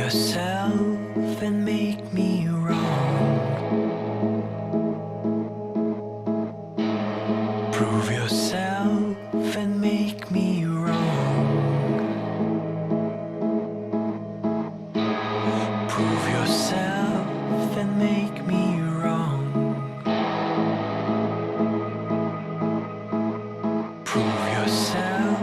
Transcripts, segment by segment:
yourself and make me wrong. Prove yourself and make me wrong. Prove yourself and make me wrong. Prove yourself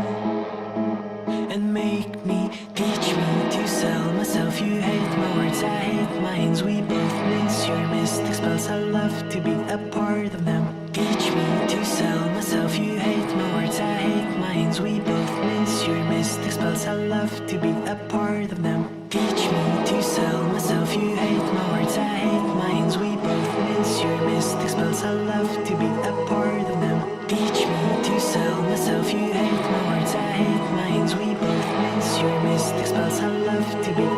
and make me, teach me to sell myself. You hate my words, I hate my hands. We both miss your mystic spells. I love to be a part of them. Teach me to sell myself. You hate my words, I hate my hands. We both miss your mystic spells. I love to be a part of them. Teach me to sell myself. You hate my words, I hate my hands. We both miss your mystic spells. I love to be a part of them. Teach me to sell myself. You hate my words, I hate my hands. We both miss your mystic spells. I love to be